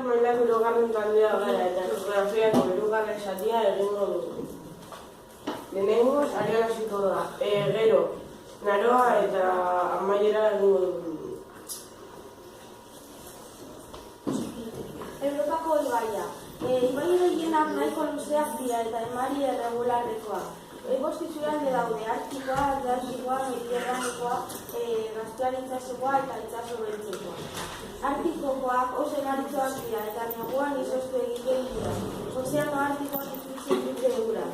mailako hirugarren taldea gara eta geografiako hirugarren zatia egingo dugu. Lehenengoz, arean hasiko da. Gero, naroa eta amaiera egingo dugu. Europako ibaia. Ibai gehienak nahiko luzeak dira eta emari erregularrekoa. Bost itxuralde daude, artikoa, atlantikoa, mediterranekoa, gaztuan itsasokoa eta itsaso beltzekoa. Artikokoak oso emaritxoak dira eta neguan izoztu egiten dira. Ozeano artikoak izutzen dute eura.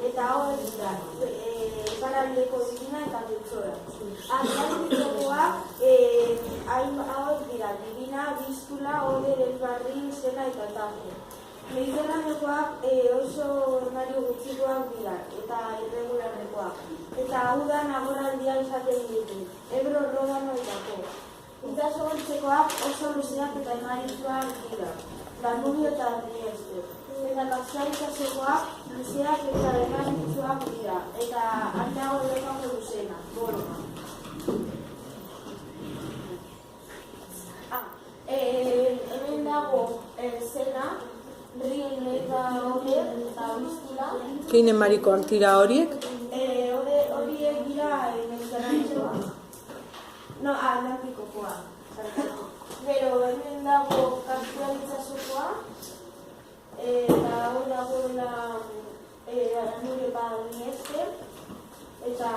Eta hauek dira, iparraldeko izkina eta beltzora. Atlantikokoak hauek dira, Divina, Bistula, Oder, Elbarri, Sena eta Tajo. Mediterranekoak oso ornario gutxikoak dira eta irregularrekoak. Eta udan agorraldia izaten ditu, Ebro, Rodano eta Po. Itsaso beltzekoak oso luzeak eta emaritsuak dira, Danubio eta Trieste. Eta Kaspia itsasokoak luzeak eta emaritsuak dira, eta handago Europako luzeena, Borma. Hemen dago Sena, Rin eta Oder eta Bistula. Kein emarikoak dira horiek? Horiek dira mediterranekoak. No, atlantikokoa. Gero, hemen dago Kaspia itsasokoa. Eta hor dagoela Danubio eta Trieste. Eta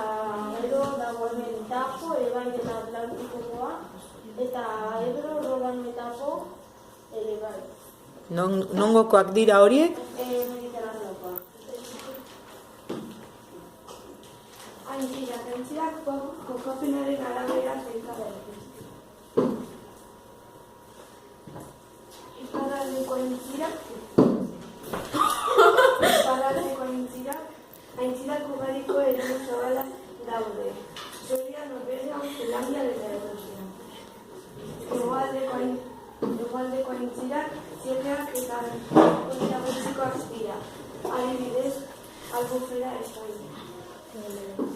gero dago hemen Tajo, bai eta atlantikokoa. Eta Ebro, Rodano eta Po, bai. Nongokoak dira horiek? Mediterraneokoa. Aintzirak kokapenaren arabera zeikatzen. Iparraldeko aintzirak ugariko eremu zabala daude. Suedia, Norvegia, Zelandia eta Errusia. Hegoaldeko aintzirak ziekeak eta kontrabeltzikoak dira. Adibidez, Albufera Espainia.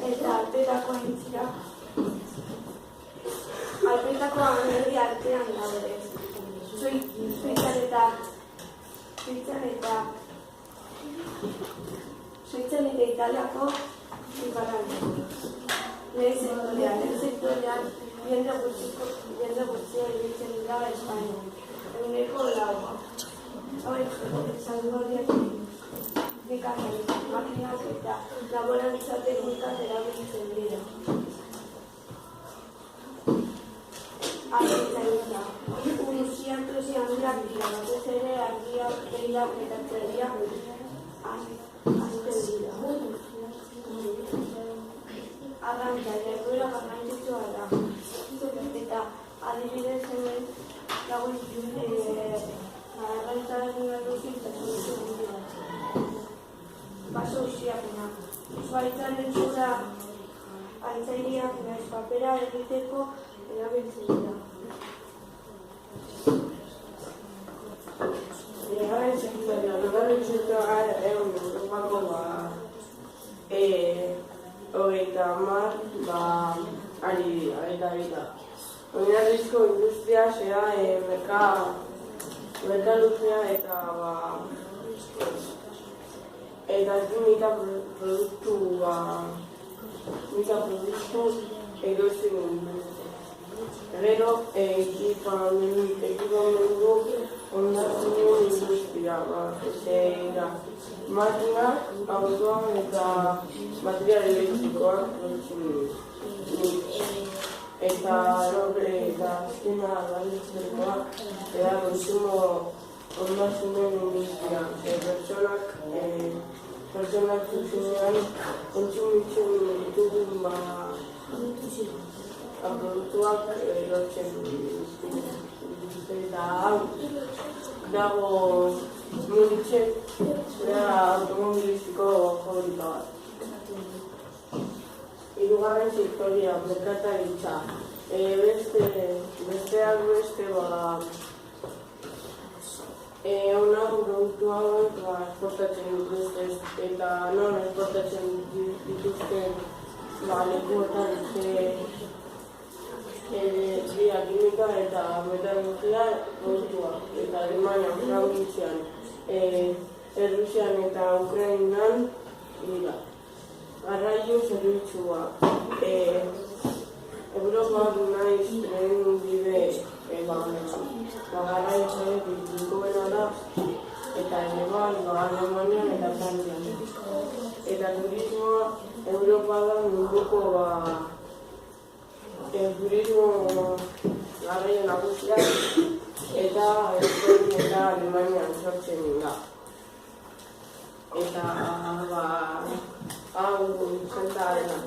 Eta alpetako aintzirak alpetako alderdi artean daude. Suitzan eta Italiako iparraldean. Lehen sektorean jende gutxia ibiltzen dira Espainian. Ehuneko 4. Hauek salduarriak mekanika, makinak eta laborantza teknikak erabiltzen dira. Argitzaintza. Uruzian tresi handiak dira, batez ere argiak, behiak eta txeriak azten dira. Arrantza, jarduera garrantzitsua da. Eta adibidez hemen dagoen arrantzaren erruzik eta soluzion dira. Baso usiapena. Zuaitzaren zura altzairiak naiz papera egiteko erabiltzen dira. Bigarren sektorea Europako 30 ari dira. Oinarrizko industria zera merkaluzia eta mita produktu erosten industria. Gero, ekipamendu ondasunen industria, makinak, autoan eta material elektrikoak produzitzen dira. Eta azkena galditzekoak eta konsumo ondasunen industria. Pertsonak zuzenean kontsumitzen ditugun produktuak erotzen eta dago Munitzen automobilistiko fabrika bat. Hirugarren sektorea, merkataritza. Besteak beste hona produktu hauek esportatzen dituzte eta non esportatzen dituzten lekuetan Energia, kimika eta metalurgia produktua, eta Alemanian, Frantzian, Errusian eta Ukrainan dira. Garraio zerbitzua. Europak naiz tren bide garraio zerbitzua da, eta Alemanian eta Frantzian. Eta turismoa Europa da munduko turismo garraio nagusiak eta Euskadi eta Alemanian sortzen da. Eta hau zenta dena.